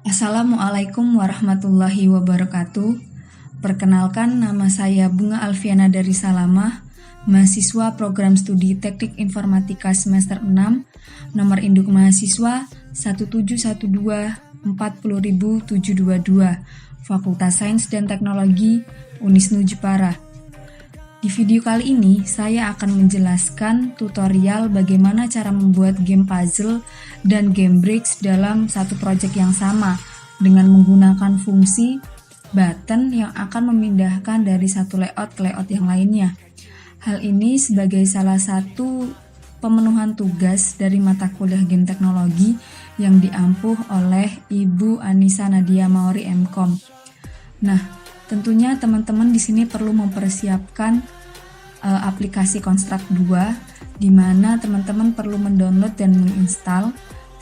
Assalamualaikum warahmatullahi wabarakatuh. Perkenalkan, nama saya Bunga Alfiana dari Salamah, mahasiswa program studi Teknik Informatika semester 6, nomor induk mahasiswa 171240722, Fakultas Sains dan Teknologi Unisnu Jepara. Di video kali ini, saya akan menjelaskan tutorial bagaimana cara membuat game puzzle dan game bricks dalam satu project yang sama dengan menggunakan fungsi button yang akan memindahkan dari satu layout ke layout yang lainnya. Hal ini sebagai salah satu pemenuhan tugas dari mata kuliah game teknologi yang diampuh oleh Ibu Anissa Nadia Maori MKom. Nah, tentunya teman-teman di sini perlu mempersiapkan aplikasi Construct 2 di mana teman-teman perlu mendownload dan menginstal.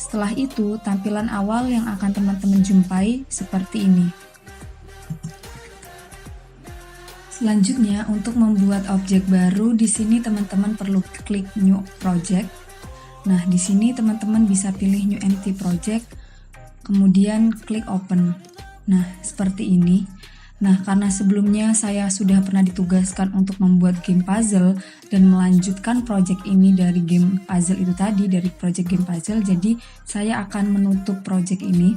Setelah itu, tampilan awal yang akan teman-teman jumpai seperti ini. Selanjutnya, untuk membuat objek baru, di sini teman-teman perlu klik New Project. Nah, di sini teman-teman bisa pilih New Empty Project, kemudian klik Open. Nah, seperti ini. Nah, karena sebelumnya saya sudah pernah ditugaskan untuk membuat game puzzle dan melanjutkan project ini dari game puzzle itu tadi, dari project game puzzle, jadi saya akan menutup project ini,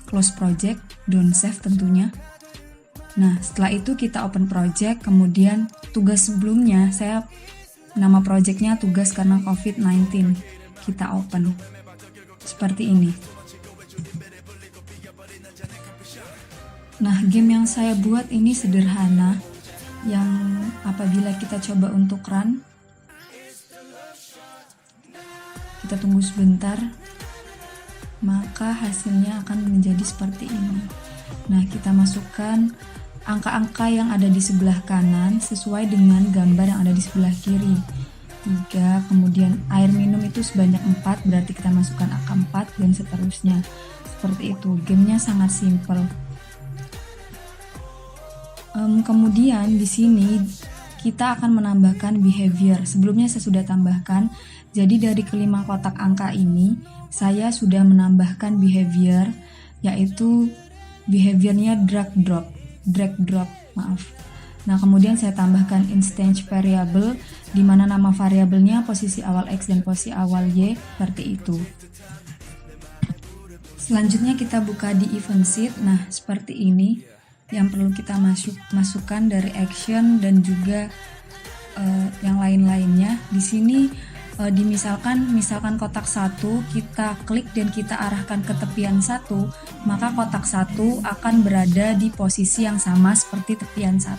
close project, don't save tentunya. Nah, setelah itu kita open project, kemudian tugas sebelumnya, saya nama projectnya tugas karena COVID-19, kita open, seperti ini. Nah, game yang saya buat ini sederhana, yang apabila kita coba untuk run, kita tunggu sebentar, maka hasilnya akan menjadi seperti ini. Nah, kita masukkan angka-angka yang ada di sebelah kanan sesuai dengan gambar yang ada di sebelah kiri. 3, kemudian air minum itu sebanyak 4, berarti kita masukkan angka 4 dan seterusnya. Seperti itu, gamenya sangat simpel. Kemudian di sini kita akan menambahkan behavior. Sebelumnya saya sudah tambahkan. Jadi dari kelima kotak angka ini saya sudah menambahkan behavior, yaitu behaviornya drag drop. Nah, kemudian saya tambahkan instance variable, di mana nama variabelnya posisi awal X dan posisi awal Y, seperti itu. Selanjutnya kita buka di event sheet. Nah, seperti ini yang perlu kita masukkan dari action dan juga yang lain-lainnya. Di sini misalkan kotak 1 kita klik dan kita arahkan ke tepian 1, maka kotak 1 akan berada di posisi yang sama seperti tepian 1.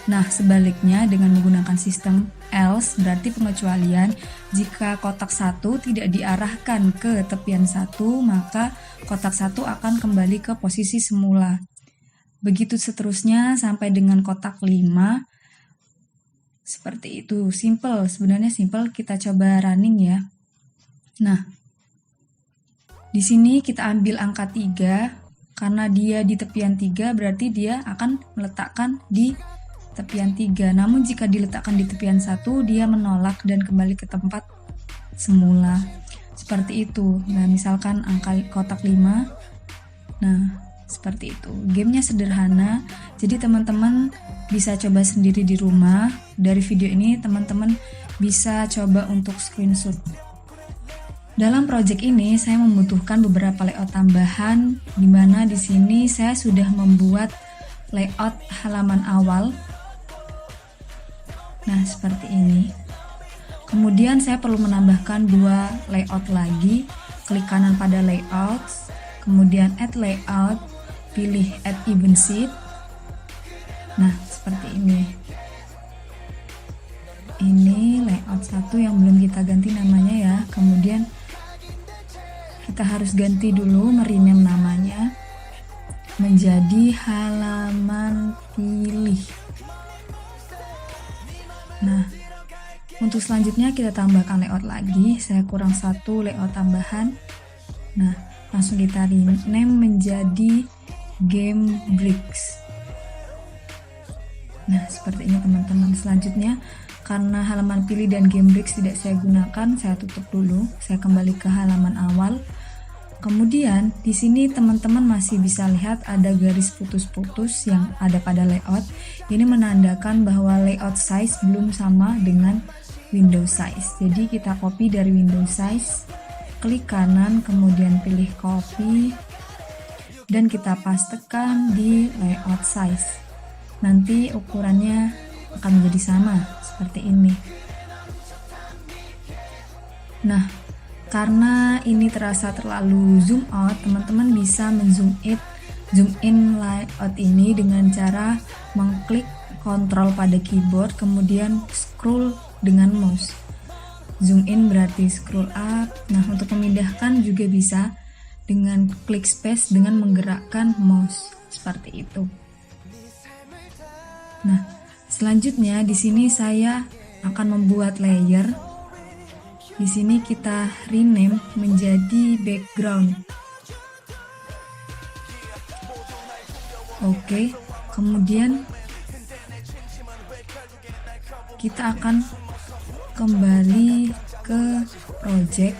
Nah, sebaliknya dengan menggunakan sistem else, berarti pengecualian, jika kotak 1 tidak diarahkan ke tepian 1, maka kotak 1 akan kembali ke posisi semula. Begitu seterusnya sampai dengan kotak 5. Seperti itu, sebenarnya simple. Kita coba running ya. Nah, di sini kita ambil angka 3, karena dia di tepian 3 berarti dia akan meletakkan di tepian 3. Namun jika diletakkan di tepian 1, dia menolak dan kembali ke tempat semula. Seperti itu. Nah, misalkan angka kotak 5. Nah, seperti itu. Gamenya sederhana, jadi teman-teman bisa coba sendiri di rumah. Dari video ini teman-teman bisa coba untuk screenshot. Dalam project ini saya membutuhkan beberapa layout tambahan, di mana di sini saya sudah membuat layout halaman awal. Nah, seperti ini. Kemudian saya perlu menambahkan 2 layout lagi. Klik kanan pada layouts, kemudian add layout, pilih add event sheet. Nah, seperti ini. Ini layout 1 yang belum kita ganti namanya ya. Kemudian kita harus ganti dulu, merename namanya menjadi halaman pilih. Nah, untuk selanjutnya kita tambahkan layout lagi. Saya kurang 1 layout tambahan. Nah, langsung kita rename menjadi game bricks. Nah, seperti ini teman-teman. Selanjutnya, karena halaman pilih dan game bricks tidak saya gunakan, saya tutup dulu. Saya kembali ke halaman awal. Kemudian di sini teman-teman masih bisa lihat ada garis putus-putus yang ada pada layout. Ini menandakan bahwa layout size belum sama dengan window size. Jadi kita copy dari window size, klik kanan, kemudian pilih copy, dan kita pastekan di layout size. Nanti ukurannya akan menjadi sama seperti ini. Nah, karena ini terasa terlalu zoom out, teman-teman bisa zoom in layout ini dengan cara mengklik kontrol pada keyboard, kemudian scroll dengan mouse. Zoom in berarti scroll up. Nah, untuk memindahkan juga bisa dengan klik space dengan menggerakkan mouse seperti itu. Nah, selanjutnya di sini saya akan membuat layer. Di sini kita rename menjadi background. Oke, kemudian kita akan kembali ke project.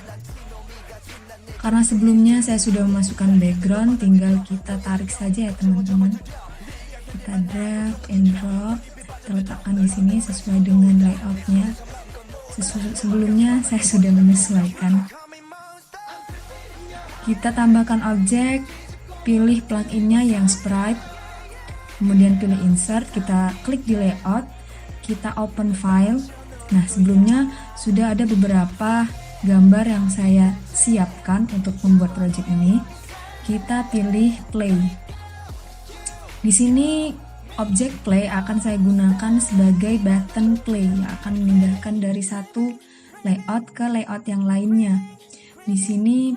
Karena sebelumnya saya sudah memasukkan background, tinggal kita tarik saja ya teman-teman. Kita drag and drop, kita letakkan di sini sesuai dengan layoutnya. Sebelumnya saya sudah menyesuaikan. Kita tambahkan objek, pilih pluginnya yang sprite, kemudian pilih insert, kita klik di layout, kita open file. Nah, sebelumnya sudah ada beberapa gambar yang saya siapkan untuk membuat project ini. Kita pilih play. Di sini objek play akan saya gunakan sebagai button play yang akan memindahkan dari satu layout ke layout yang lainnya. Di sini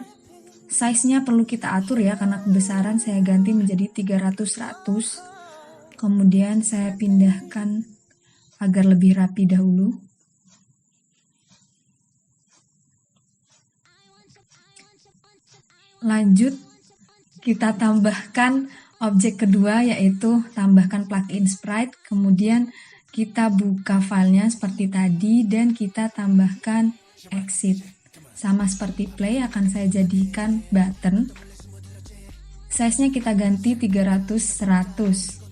size-nya perlu kita atur ya, karena kebesaran saya ganti menjadi 300/100. Kemudian saya pindahkan agar lebih rapi dahulu. Lanjut, kita tambahkan objek kedua, yaitu tambahkan plugin sprite, kemudian kita buka filenya seperti tadi dan kita tambahkan exit. Sama seperti play, akan saya jadikan button. Size-nya kita ganti 300/100.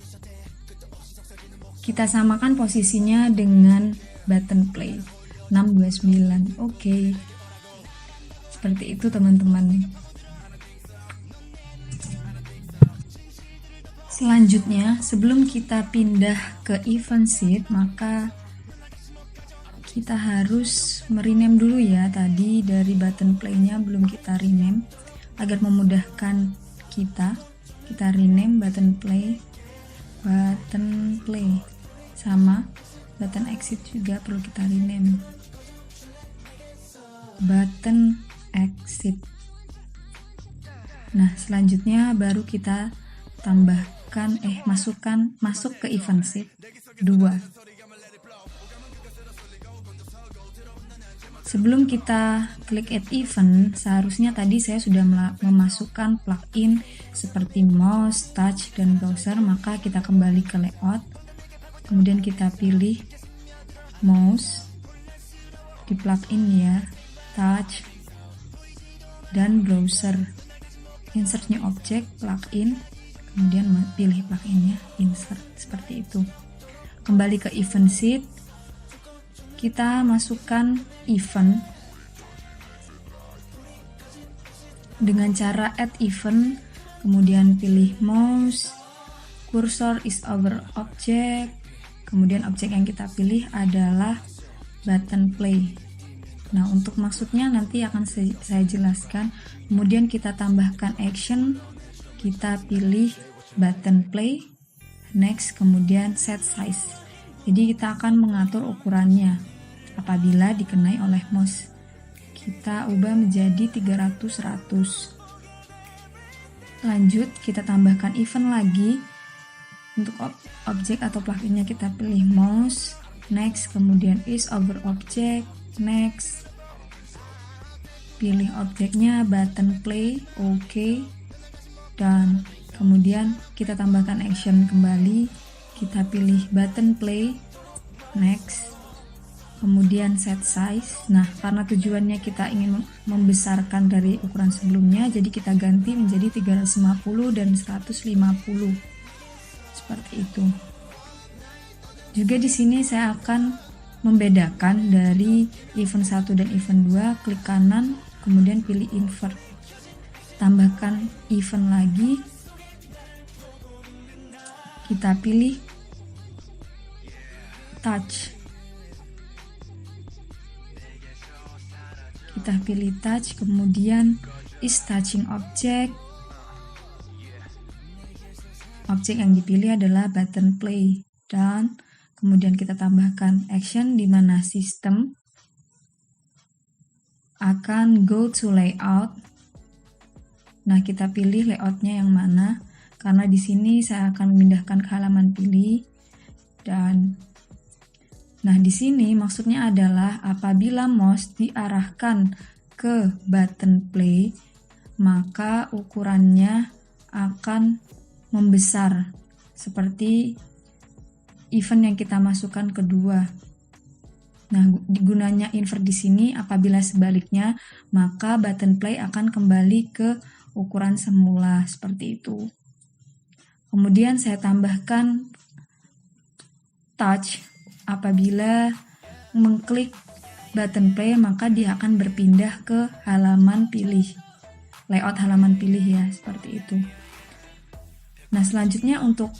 Kita samakan posisinya dengan button play 629. Oke. Seperti itu teman-teman. Selanjutnya, sebelum kita pindah ke event sheet, maka kita harus merename dulu ya. Tadi dari button play-nya belum kita rename. Agar memudahkan kita rename button play. Sama button exit juga perlu kita rename. Button exit. Nah, selanjutnya baru kita masuk ke event sheet 2. Sebelum kita klik add event, seharusnya tadi saya sudah memasukkan plugin seperti mouse, touch, dan browser. Maka kita kembali ke layout, kemudian kita pilih mouse di plugin ya, touch, dan browser. Insert new object, plugin, kemudian pilih pluginnya, insert, seperti itu. Kembali ke event sheet, kita masukkan event dengan cara add event, kemudian pilih mouse, cursor is over object, kemudian objek yang kita pilih adalah button play. Nah, untuk maksudnya nanti akan saya jelaskan. Kemudian kita tambahkan action, kita pilih button play, next, kemudian set size. Jadi kita akan mengatur ukurannya apabila dikenai oleh mouse. Kita ubah menjadi 300/100. Lanjut, kita tambahkan event lagi. Untuk objek atau pluginnya kita pilih mouse, next, kemudian is over object, next. Pilih objeknya button play, oke. Dan kemudian kita tambahkan action kembali, kita pilih button play, next. kemudian set size. Nah, karena tujuannya kita ingin membesarkan dari ukuran sebelumnya, jadi kita ganti menjadi 350 dan 150. Seperti itu. Juga di sini saya akan membedakan dari event 1 dan event 2, klik kanan, kemudian pilih invert. Tambahkan event lagi. Kita pilih touch. Kita pilih touch, kemudian is touching object. Objek yang dipilih adalah button play, dan kemudian kita tambahkan action di mana sistem akan go to layout. Nah, kita pilih layoutnya yang mana, karena di sini saya akan memindahkan ke halaman pilih. Dan nah, di sini maksudnya adalah apabila mouse diarahkan ke button play, maka ukurannya akan membesar seperti event yang kita masukkan kedua. Nah, gunanya invert di sini apabila sebaliknya, maka button play akan kembali ke ukuran semula seperti itu. Kemudian saya tambahkan touch. Apabila mengklik button play, maka dia akan berpindah ke halaman pilih, layout halaman pilih ya, seperti itu. Nah, selanjutnya untuk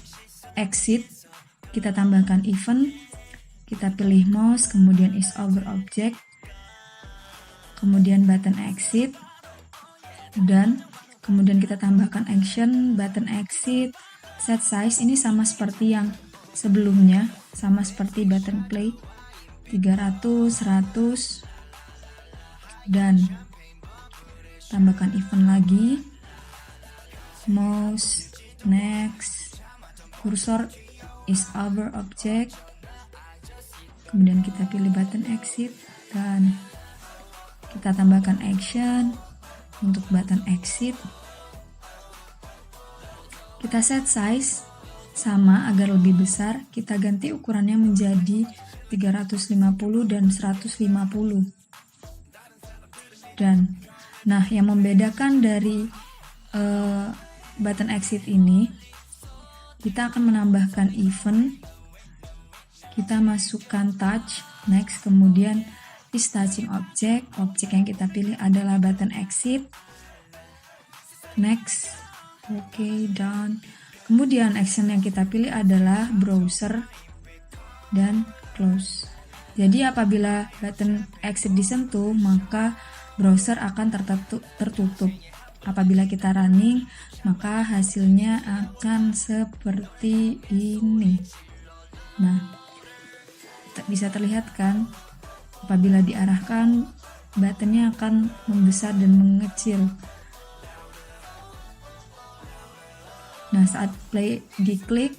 exit, kita tambahkan event, kita pilih mouse, kemudian is over object, kemudian button exit, dan kemudian kita tambahkan action, button exit, set size. Ini sama seperti yang sebelumnya, sama seperti button play, 300, 100, dan tambahkan event lagi, mouse, next, cursor is over object, kemudian kita pilih button exit, dan kita tambahkan action untuk button exit. Kita set size sama agar lebih besar, kita ganti ukurannya menjadi 350 dan 150. Dan nah, yang membedakan dari button exit ini, kita akan menambahkan event, kita masukkan touch, next, kemudian is touching object. Objek yang kita pilih adalah button exit, next, oke, done. Kemudian action yang kita pilih adalah browser dan close. Jadi apabila button exit disentuh, maka browser akan tertutup. Apabila kita running, maka hasilnya akan seperti ini. Nah, bisa terlihat kan, apabila diarahkan, buttonnya akan membesar dan mengecil. Nah, saat play diklik,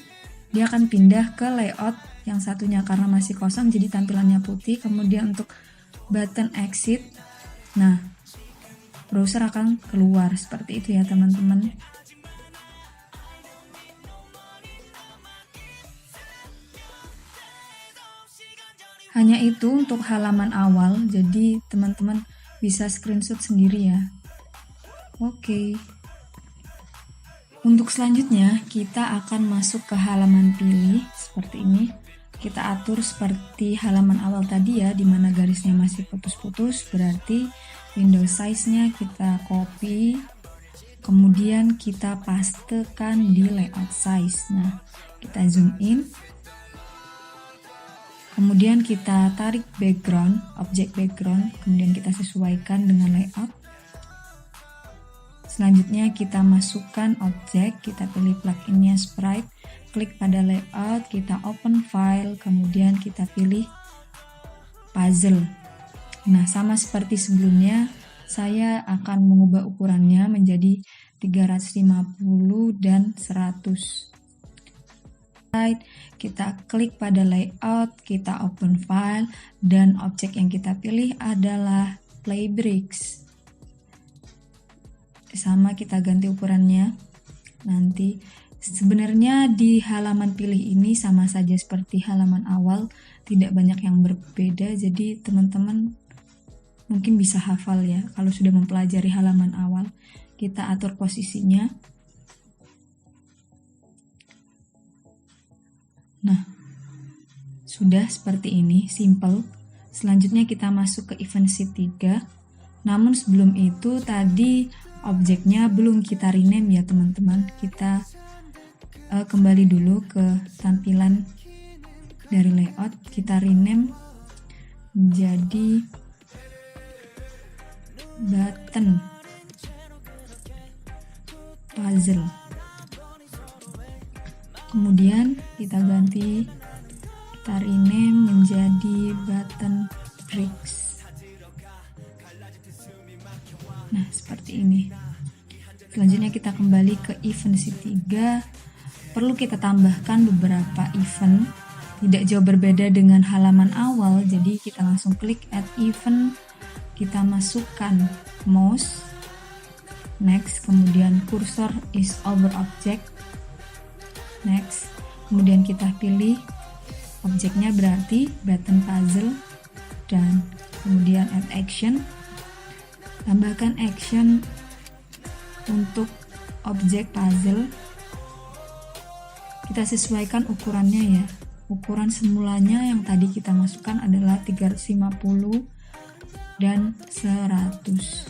dia akan pindah ke layout yang satunya karena masih kosong, jadi tampilannya putih. Kemudian untuk button exit, nah, browser akan keluar seperti itu ya teman-teman. Hanya itu untuk halaman awal, jadi teman-teman bisa screenshot sendiri ya. Oke. Untuk selanjutnya, kita akan masuk ke halaman pilih seperti ini. Kita atur seperti halaman awal tadi ya, dimana garisnya masih putus-putus, berarti window size-nya kita copy, kemudian kita pastekan di layout size. Nah, kita zoom in, kemudian kita tarik background, objek background, kemudian kita sesuaikan dengan layout. Selanjutnya kita masukkan objek, kita pilih pluginnya sprite, klik pada layout, kita open file, kemudian kita pilih puzzle. Nah, sama seperti sebelumnya, saya akan mengubah ukurannya menjadi 350 dan 100. Kita klik pada layout, kita open file, dan objek yang kita pilih adalah Playbricks. Sama, kita ganti ukurannya nanti Sebenarnya di halaman pilih ini sama saja seperti halaman awal, tidak banyak yang berbeda, jadi teman-teman mungkin bisa hafal ya kalau sudah mempelajari halaman awal. Kita atur posisinya. Nah, sudah seperti ini, simple. Selanjutnya kita masuk ke event sheet 3. Namun sebelum itu tadi objeknya belum kita rename ya teman-teman. Kita kembali dulu ke tampilan dari layout, kita rename menjadi button puzzle. Kemudian kita ganti, kita rename menjadi button bricks. Nah, seperti ini. Selanjutnya kita kembali ke event sheet 3. Perlu kita tambahkan beberapa event, tidak jauh berbeda dengan halaman awal, jadi kita langsung klik add event, kita masukkan mouse, next, kemudian cursor is over object, next, kemudian kita pilih objeknya berarti button puzzle, dan kemudian add action, tambahkan action untuk objek puzzle. Kita sesuaikan ukurannya ya. Ukuran semulanya yang tadi kita masukkan adalah 350 dan 100.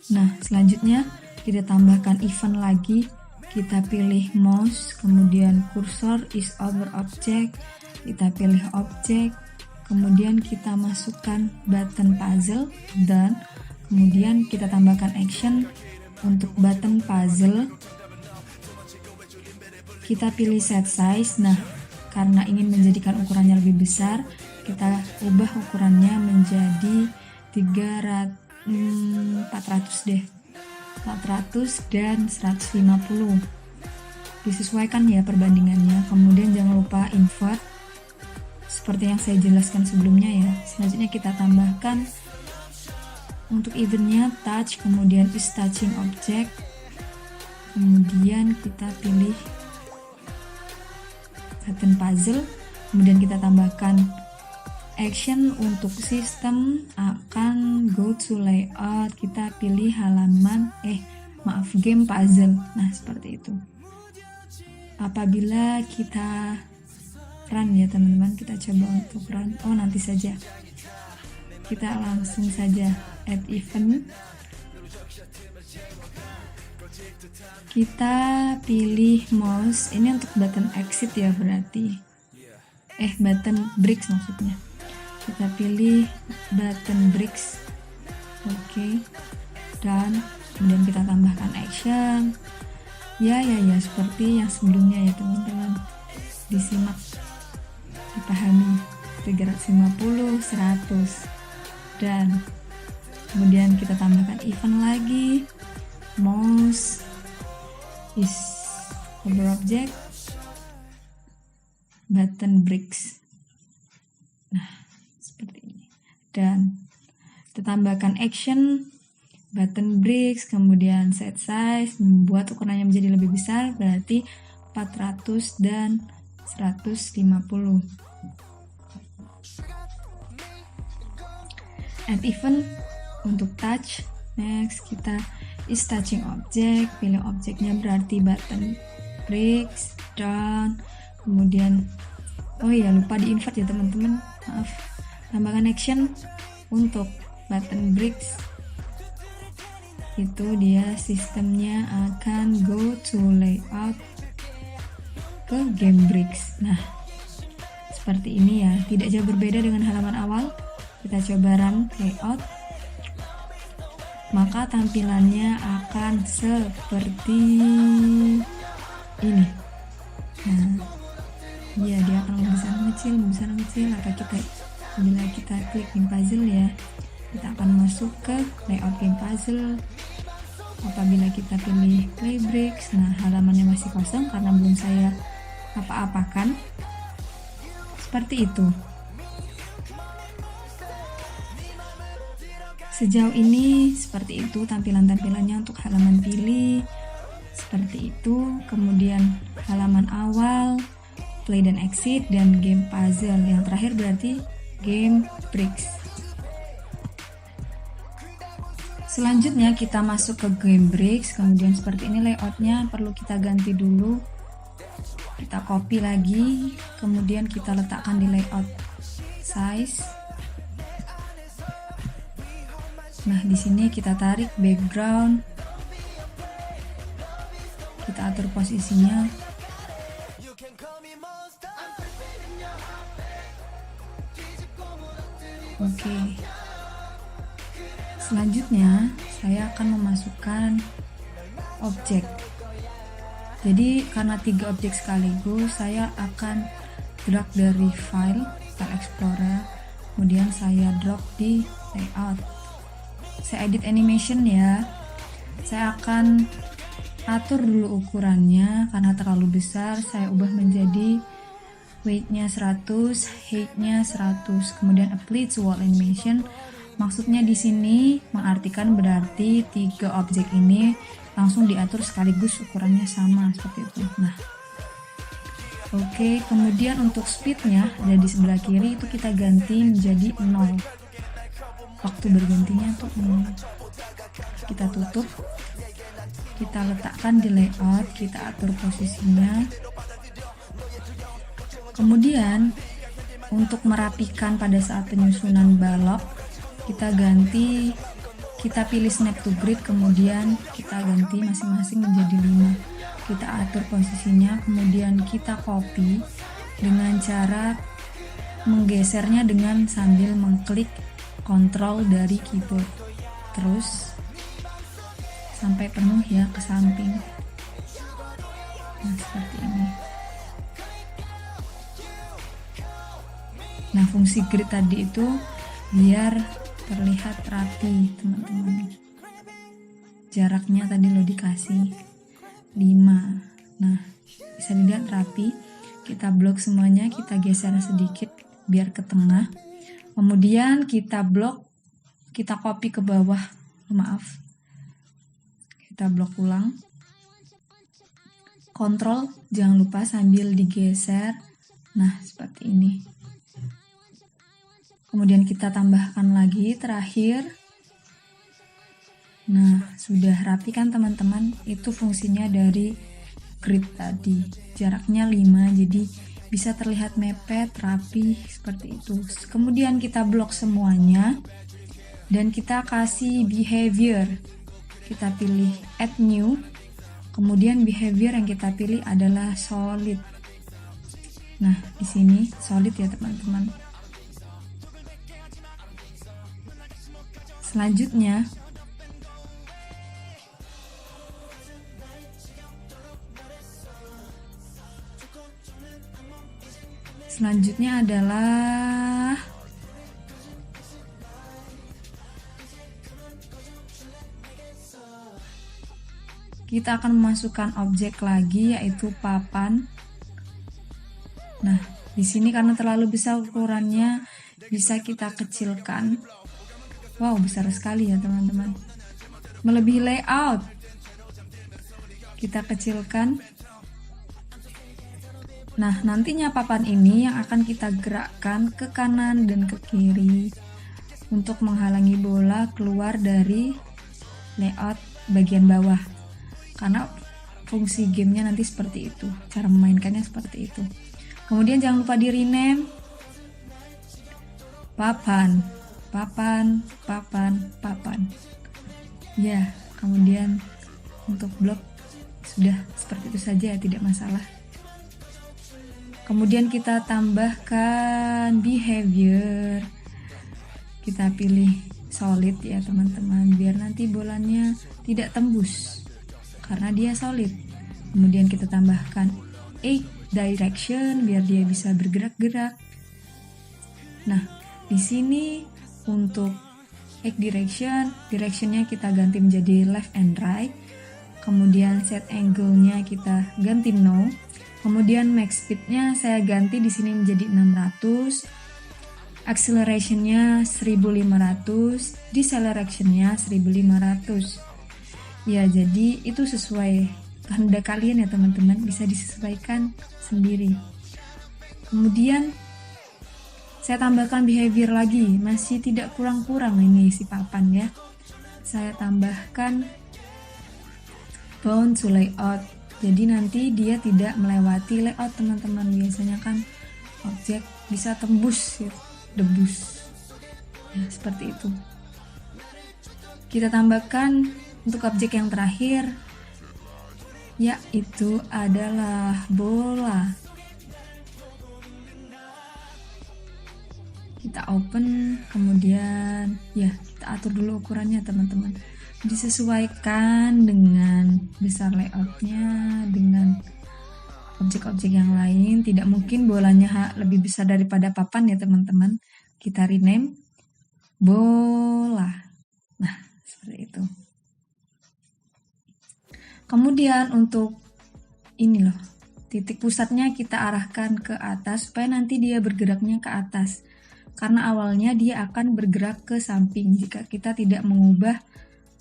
Nah, selanjutnya kita tambahkan event lagi. Kita pilih mouse, kemudian cursor is over object, kita pilih objek, kemudian kita masukkan button puzzle, dan kemudian kita tambahkan action untuk button puzzle. Kita pilih set size. Nah, karena ingin menjadikan ukurannya lebih besar, kita ubah ukurannya menjadi 400 deh. 400 dan 150. Disesuaikan ya perbandingannya. Kemudian jangan lupa invert seperti yang saya jelaskan sebelumnya ya. Selanjutnya kita tambahkan untuk eventnya touch, kemudian is touching object, kemudian kita pilih button puzzle, kemudian kita tambahkan action untuk sistem akan go to layout, kita pilih halaman game puzzle. Nah, seperti itu. Apabila kita run ya teman-teman, kita coba untuk run. Oh, nanti saja. Kita langsung saja add event. Kita pilih mouse, ini untuk button exit ya berarti. Button bricks maksudnya. Kita pilih button bricks. Oke. Dan kemudian kita tambahkan action. Ya seperti yang sebelumnya ya teman-teman. Disimak, dipahami. 350, 100. Dan kemudian kita tambahkan event lagi, mouse is over object, button bricks. Nah, seperti ini. Dan kita tambahkan action, button bricks, kemudian set size, membuat ukurannya menjadi lebih besar, berarti 400 dan 150. Add event untuk touch. Next, kita is touching object, pilih objeknya berarti button bricks, down, kemudian lupa di invert ya teman-teman, maaf. Tambahkan action untuk button bricks, itu dia sistemnya akan go to layout ke game bricks. Nah, seperti ini ya, tidak jauh berbeda dengan halaman awal. Kita coba run layout, maka tampilannya akan seperti ini. Nah, dia akan membesar mengecil, bila kita klik game puzzle ya, kita akan masuk ke layout game puzzle. Apabila kita pilih play bricks, nah halamannya masih kosong karena belum saya apa-apakan. Seperti itu. Sejauh ini seperti itu tampilan-tampilannya untuk halaman pilih. Seperti itu, kemudian halaman awal, play dan exit, dan game puzzle. Yang terakhir berarti game bricks. Selanjutnya kita masuk ke game bricks. Kemudian seperti ini layoutnya, perlu kita ganti dulu. Kita copy lagi, kemudian kita letakkan di layout size. Nah, di sini kita tarik background, kita atur posisinya. Oke. Selanjutnya, saya akan memasukkan objek. Jadi, karena 3 objek sekaligus, saya akan drag dari file Explorer, kemudian saya drop di layout. Saya edit animation ya. Saya akan atur dulu ukurannya, karena terlalu besar saya ubah menjadi weight-nya 100, height-nya 100. Kemudian apply to wall animation. Maksudnya di sini mengartikan berarti 3 objek ini langsung diatur sekaligus ukurannya sama seperti itu. Nah, oke, kemudian untuk speednya ada di sebelah kiri, itu kita ganti menjadi 0. Waktu bergantinya tuh 0. Kita tutup, kita letakkan di layout, kita atur posisinya. Kemudian untuk merapikan pada saat penyusunan balok, kita ganti, kita pilih snap to grid, kemudian kita ganti masing-masing menjadi 5. Kita atur posisinya, kemudian kita copy dengan cara menggesernya dengan sambil mengklik kontrol dari keyboard, terus sampai penuh ya ke samping. Nah, seperti ini. Nah, fungsi grid tadi itu biar terlihat rapi, teman-teman. Jaraknya tadi lo dikasih 5. Nah, bisa dilihat rapi. Kita blok semuanya, kita geser sedikit biar ke tengah. Kemudian kita blok, kita copy ke bawah. Maaf. Kita blok ulang. Kontrol jangan lupa sambil digeser. Nah, seperti ini. Kemudian kita tambahkan lagi terakhir. Nah, sudah rapi kan teman-teman? Itu fungsinya dari grid tadi. Jaraknya 5, jadi bisa terlihat mepet, rapi, seperti itu. Kemudian kita blok semuanya. Dan kita kasih behavior. Kita pilih add new. Kemudian behavior yang kita pilih adalah solid. Nah, di sini solid ya teman-teman. Selanjutnya adalah kita akan memasukkan objek lagi, yaitu papan. Nah, di sini karena terlalu besar ukurannya, bisa kita kecilkan. Wow, besar sekali ya teman-teman. Melebihi layout. Kita kecilkan. Nah, nantinya papan ini yang akan kita gerakkan ke kanan dan ke kiri untuk menghalangi bola keluar dari layout bagian bawah. Karena fungsi gamenya nanti seperti itu. Cara memainkannya seperti itu. Kemudian jangan lupa di rename. Papan. Ya, kemudian untuk blok sudah seperti itu saja, tidak masalah. Kemudian kita tambahkan behavior. Kita pilih solid ya teman-teman, biar nanti bolanya tidak tembus karena dia solid. Kemudian kita tambahkan 8 direction biar dia bisa bergerak-gerak. Nah, di sini untuk directionnya kita ganti menjadi left and right. Kemudian set angle-nya kita ganti no. Kemudian max speed-nya saya ganti di sini menjadi 600. Acceleration-nya 1500, deceleration-nya 1500. Ya, jadi itu sesuai kehendak kalian ya teman-teman, bisa disesuaikan sendiri. Kemudian saya tambahkan behavior lagi, masih tidak kurang-kurang ini si papan ya. Saya tambahkan bound to layout. Jadi nanti dia tidak melewati layout teman-teman. Biasanya kan objek bisa tembus ya, debus. Ya, seperti itu. Kita tambahkan untuk objek yang terakhir, yaitu adalah bola. Kita open, kemudian ya kita atur dulu ukurannya teman-teman. Disesuaikan dengan besar layoutnya, dengan objek-objek yang lain. Tidak mungkin bolanya lebih besar daripada papan ya teman-teman. Kita rename bola. Nah, seperti itu. Kemudian untuk ini loh, titik pusatnya kita arahkan ke atas supaya nanti dia bergeraknya ke atas. Karena awalnya dia akan bergerak ke samping jika kita tidak mengubah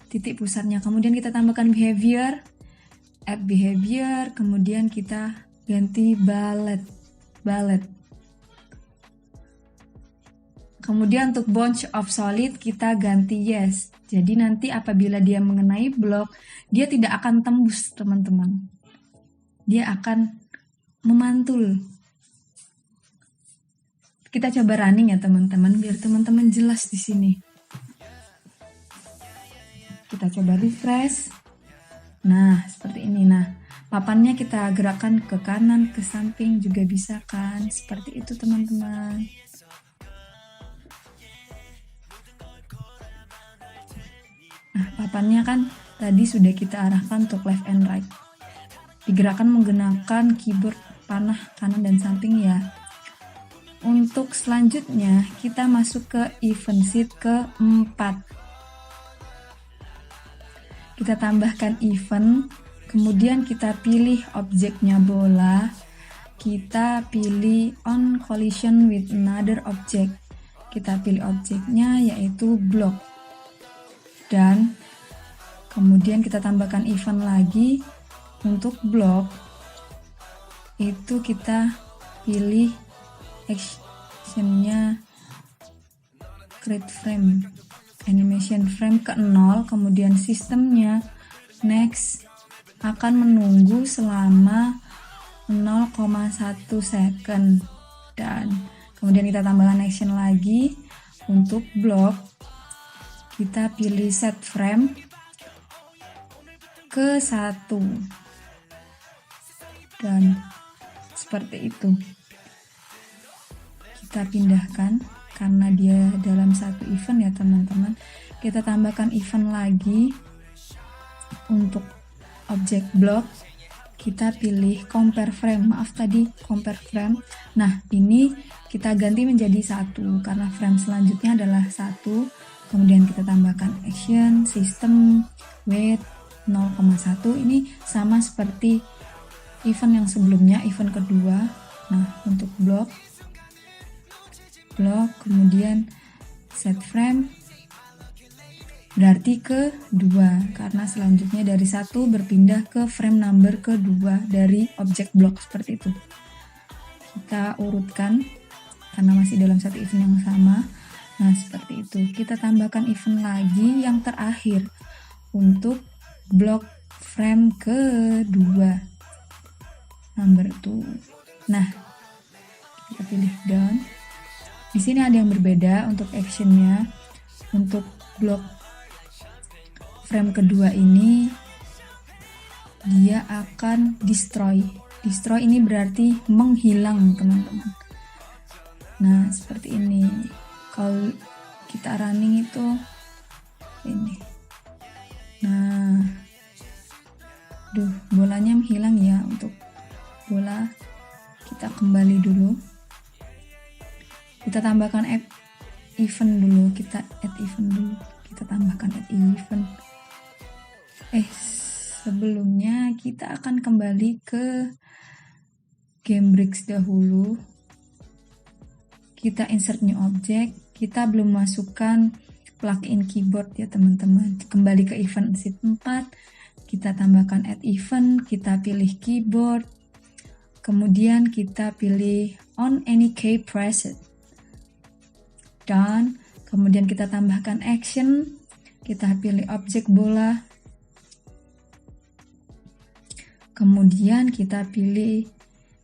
titik pusatnya. Kemudian kita tambahkan behavior, add behavior, kemudian kita ganti bullet. Kemudian untuk bunch of solid kita ganti yes. Jadi nanti apabila dia mengenai blok, dia tidak akan tembus teman-teman. Dia akan memantul. Kita coba running ya teman-teman, biar teman-teman jelas di sini. Kita coba refresh. Nah, seperti ini. Nah, papannya kita gerakkan ke kanan, ke samping juga bisa kan. Seperti itu teman-teman. Nah, papannya kan tadi sudah kita arahkan untuk left and right. Digerakkan menggunakan keyboard panah kanan dan samping ya. Untuk selanjutnya kita masuk ke event sheet keempat. Kita tambahkan event, kemudian kita pilih objeknya bola, kita pilih on collision with another object. Kita pilih objeknya yaitu block. Dan kemudian kita tambahkan event lagi untuk block. Itu kita pilih actionnya create frame. Animation frame ke 0, kemudian sistemnya next akan menunggu selama 0,1 second dan kemudian kita tambahkan action lagi untuk block. Kita pilih set frame ke 1 dan seperti itu. Kita pindahkan karena dia dalam satu event ya teman-teman. Kita tambahkan event lagi untuk objek block. Kita pilih compare frame, maaf tadi compare frame. Nah, ini kita ganti menjadi 1 karena frame selanjutnya adalah 1. Kemudian kita tambahkan action, system, weight 0,1. Ini sama seperti event yang sebelumnya, event kedua. Nah, untuk block, kemudian set frame berarti ke 2 karena selanjutnya dari 1 berpindah ke frame number kedua dari objek block seperti itu. Kita urutkan karena masih dalam satu event yang sama. Nah, seperti itu. Kita tambahkan event lagi yang terakhir untuk block frame kedua number 2. Nah, kita pilih down. Di sini ada yang berbeda untuk actionnya. Untuk blok frame kedua ini dia akan destroy. Destroy ini berarti menghilang teman-teman. Nah, seperti ini. Kalau kita running itu ini. Nah, bolanya menghilang ya. Untuk bola kita kembali dulu. Kita tambahkan add event dulu, kita tambahkan add event. Sebelumnya kita akan kembali ke Gamebricks dahulu. kita insert new object, kita belum masukkan plugin keyboard ya teman-teman. Kembali ke event sheet 4, kita tambahkan add event, kita pilih keyboard, kemudian kita pilih on any key press it, done. Kemudian kita tambahkan action, kita pilih objek bola, kemudian kita pilih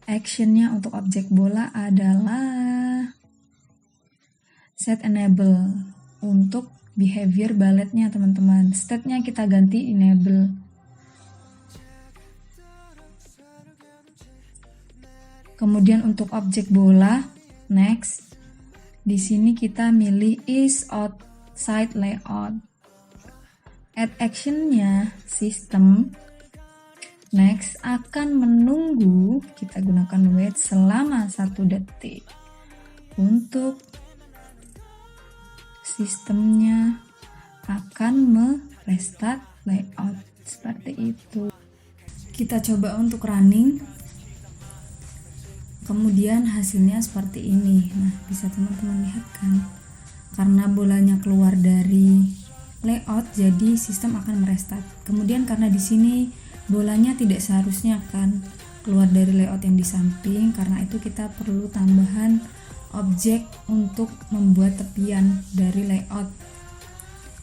actionnya untuk objek bola adalah set enable untuk behavior balletnya teman-teman. State-nya kita ganti enable. Kemudian untuk objek bola, next. Di sini kita milih is outside layout. Add action-nya system. Next akan menunggu, kita gunakan wait selama 1 detik. Untuk sistemnya akan merestart layout seperti itu. Kita coba untuk running, kemudian hasilnya seperti ini. Nah, bisa teman-teman lihat kan, karena bolanya keluar dari layout jadi sistem akan merestart. Kemudian karena di sini bolanya tidak seharusnya kan keluar dari layout yang di samping, karena itu kita perlu tambahan objek untuk membuat tepian dari layout.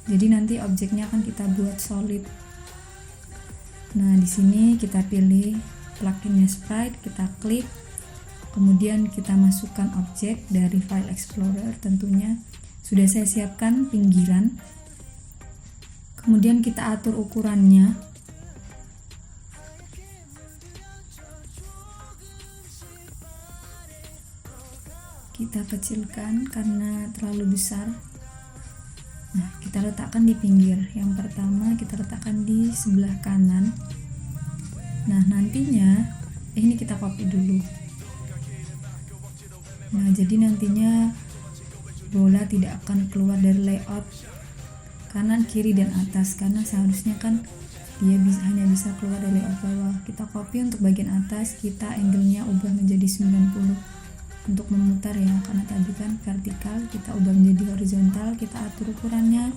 Jadi nanti objeknya akan kita buat solid. Nah, di sini kita pilih pluginnya sprite, kita klik, kemudian kita masukkan objek dari file explorer. Tentunya sudah saya siapkan pinggiran. Kemudian kita atur ukurannya. Kita kecilkan karena terlalu besar. Nah, kita letakkan di pinggir. Yang pertama kita letakkan di sebelah kanan. Nah, nantinya ini kita copy dulu. Nah, jadi nantinya bola tidak akan keluar dari layout kanan, kiri, dan atas, karena seharusnya kan dia hanya bisa keluar dari layout bawah. Kita copy untuk bagian atas, kita angle-nya ubah menjadi 90 untuk memutar ya, karena tadi kan vertikal, kita ubah menjadi horizontal, kita atur ukurannya.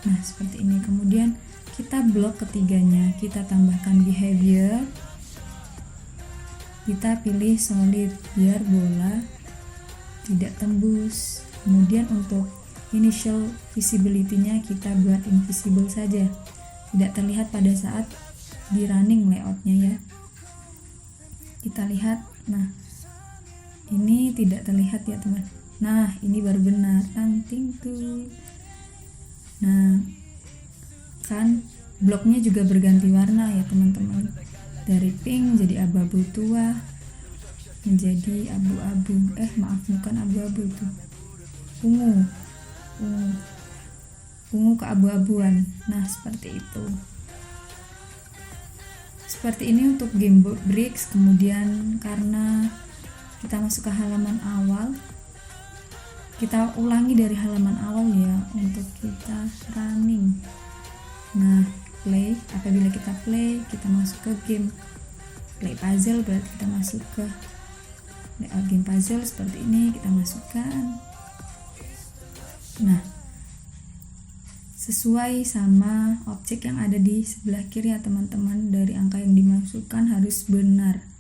Nah, seperti ini. Kemudian kita blok ketiganya, kita tambahkan behavior, kita pilih solid biar bola tidak tembus. Kemudian untuk initial visibility-nya kita buat invisible saja, tidak terlihat pada saat di running layout-nya ya. Kita lihat, nah ini tidak terlihat ya teman. Nah, ini baru benar, tanting tuh. Nah, kan bloknya juga berganti warna ya teman-teman, dari pink jadi abu-abu tua menjadi abu-abu, bukan abu-abu itu, ungu ke abu-abuan. Nah, seperti itu. Seperti ini untuk game bricks. Kemudian karena kita masuk ke halaman awal, kita ulangi dari halaman awal ya untuk kita running. Nah, play, apabila kita play, kita masuk ke game play puzzle, berarti kita masuk ke game puzzle. Seperti ini kita masukkan. Nah, sesuai sama objek yang ada di sebelah kiri ya teman-teman, dari angka yang dimasukkan harus benar.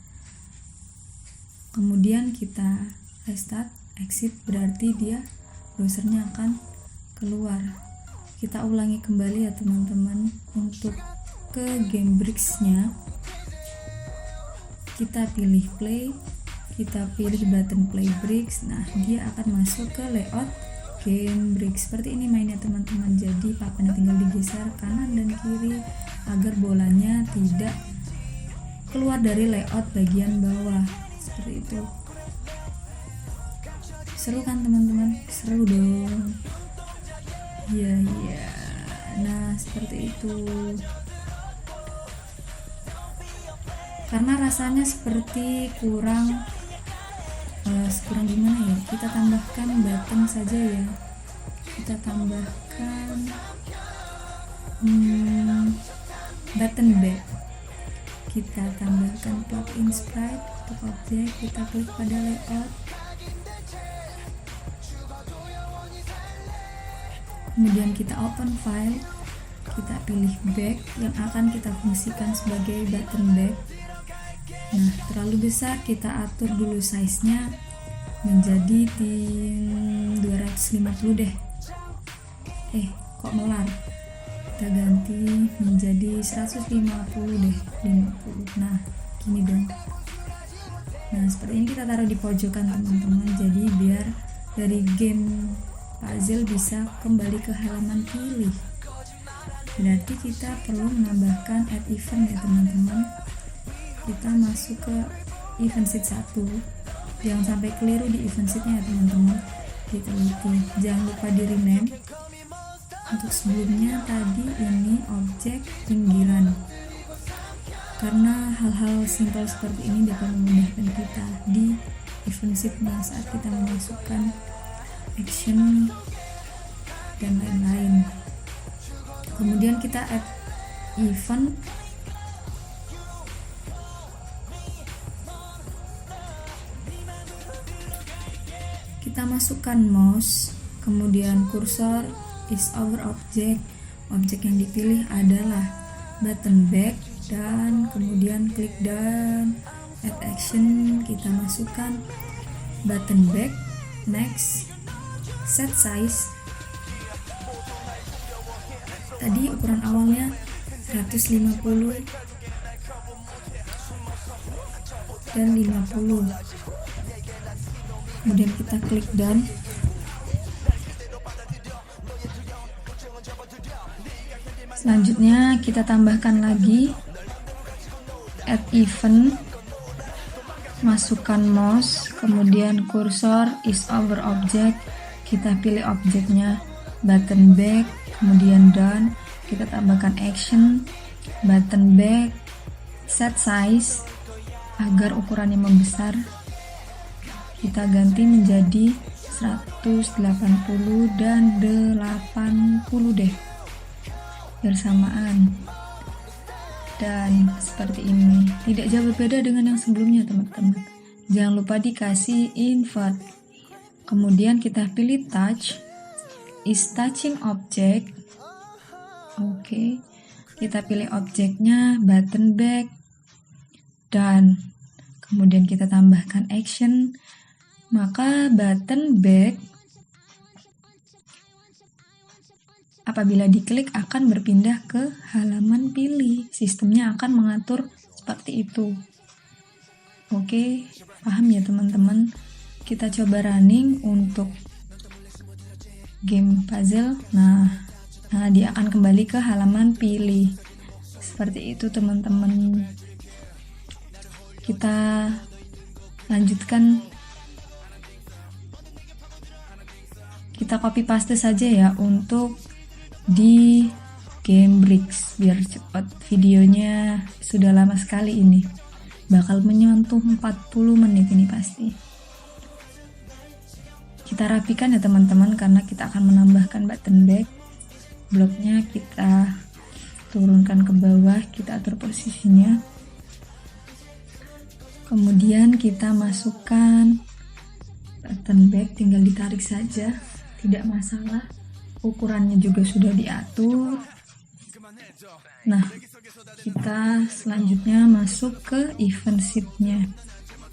Kemudian kita restart, exit, berarti dia browsernya akan keluar. Kita ulangi kembali ya teman-teman. Untuk ke game bricks-nya, kita pilih play, kita pilih button play bricks. Nah, dia akan masuk ke layout game bricks. Seperti ini mainnya teman-teman. Jadi papannya tinggal digeser kanan dan kiri agar bolanya tidak keluar dari layout bagian bawah. Seperti itu. Seru kan teman-teman? Seru dong. Iya. Nah, seperti itu. Karena rasanya seperti kurang gimana ya, kita tambahkan button saja ya. Kita tambahkan button back. Kita tambahkan plugin sprite untuk objek, kita klik pada layout, kemudian kita open file, kita pilih back yang akan kita fungsikan sebagai button back. Nah, terlalu besar kita atur dulu size-nya menjadi 250 deh. Kok melar? Kita ganti menjadi 150 deh, 50. Nah, gini dong. Nah, seperti ini kita taruh di pojokan teman-teman. Jadi biar dari game puzzle bisa kembali ke halaman pilih. Berarti kita perlu menambahkan add event ya teman-teman. Kita masuk ke event sheet 1. Jangan sampai keliru di event sheetnya ya teman-teman. Diteliti. Jangan lupa di rename. Untuk sebelumnya tadi ini objek pinggiran. Karena hal-hal simpel seperti ini dapat memudahkan kita di event sheetnya saat kita memasukkan action dan lain-lain. Kemudian kita add event. Kita masukkan mouse, kemudian kursor is over object. Objek yang dipilih adalah button back, dan kemudian klik dan add action. Kita masukkan button back, next, set size. Tadi ukuran awalnya 150 dan 50. Kemudian kita klik done. Selanjutnya kita tambahkan lagi add event, masukkan mouse, kemudian kursor is over object, kita pilih objeknya button back, kemudian done, kita tambahkan action, button back, set size agar ukurannya membesar, kita ganti menjadi 180 dan 80 deh, bersamaan. Dan seperti ini, tidak jauh berbeda dengan yang sebelumnya teman-teman. Jangan lupa dikasih invert. Kemudian kita pilih touch, is touching object. Oke, kita pilih objeknya button back, dan kemudian kita tambahkan action. Maka button back apabila diklik akan berpindah ke halaman pilih. Sistemnya akan mengatur seperti itu. Oke, paham ya teman-teman? Kita coba running untuk game puzzle. Nah, dia akan kembali ke halaman pilih. Seperti itu teman-teman. Kita lanjutkan. Kita copy paste saja ya untuk di game Bricks biar cepat. Videonya sudah lama sekali ini, bakal menyentuh 40 menit ini pasti. Kita rapikan ya teman-teman, karena kita akan menambahkan button back. Bloknya kita turunkan ke bawah, kita atur posisinya. Kemudian kita masukkan button back, tinggal ditarik saja, tidak masalah. Ukurannya juga sudah diatur. Nah, kita selanjutnya masuk ke event sheet-nya.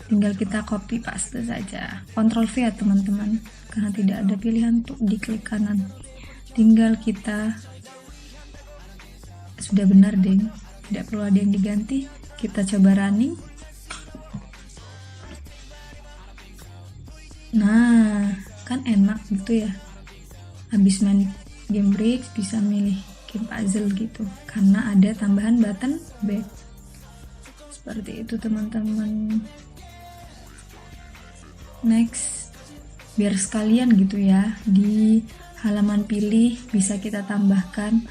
Tinggal kita copy paste saja. Ctrl V ya teman-teman, karena tidak ada pilihan untuk diklik kanan. Tinggal kita, sudah benar deh, tidak perlu ada yang diganti. Kita coba running. Nah, kan enak gitu ya, habis main game Bricks bisa milih game puzzle gitu, karena ada tambahan button back. Seperti itu teman-teman. Next, biar sekalian gitu ya, di halaman pilih bisa kita tambahkan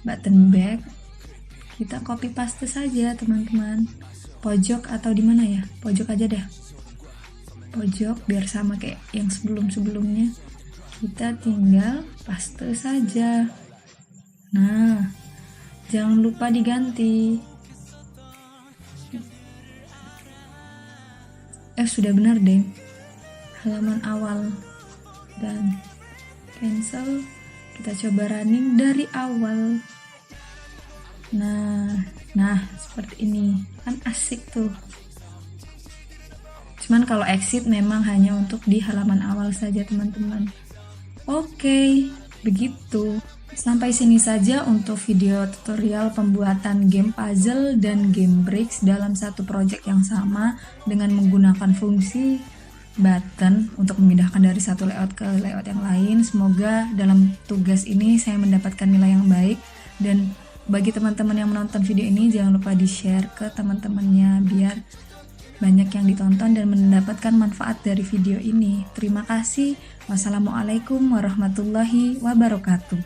button back. Kita copy paste saja teman-teman, pojok atau di mana ya, pojok aja deh, pojok biar sama kayak yang sebelum-sebelumnya. Kita tinggal paste saja. Nah, jangan lupa diganti. Sudah benar deh, halaman awal, dan cancel, Kita coba running dari awal. Nah, seperti ini. Kan asik tuh. Cuman kalau exit memang hanya untuk di halaman awal saja, teman-teman. Oke, begitu. Sampai sini saja untuk video tutorial pembuatan game puzzle dan game bricks dalam satu project yang sama dengan menggunakan fungsi button untuk memindahkan dari satu layout ke layout yang lain. Semoga dalam tugas ini saya mendapatkan nilai yang baik, dan bagi teman-teman yang menonton video ini jangan lupa di-share ke teman-temannya biar banyak yang ditonton dan mendapatkan manfaat dari video ini. Terima kasih. Wassalamualaikum warahmatullahi wabarakatuh.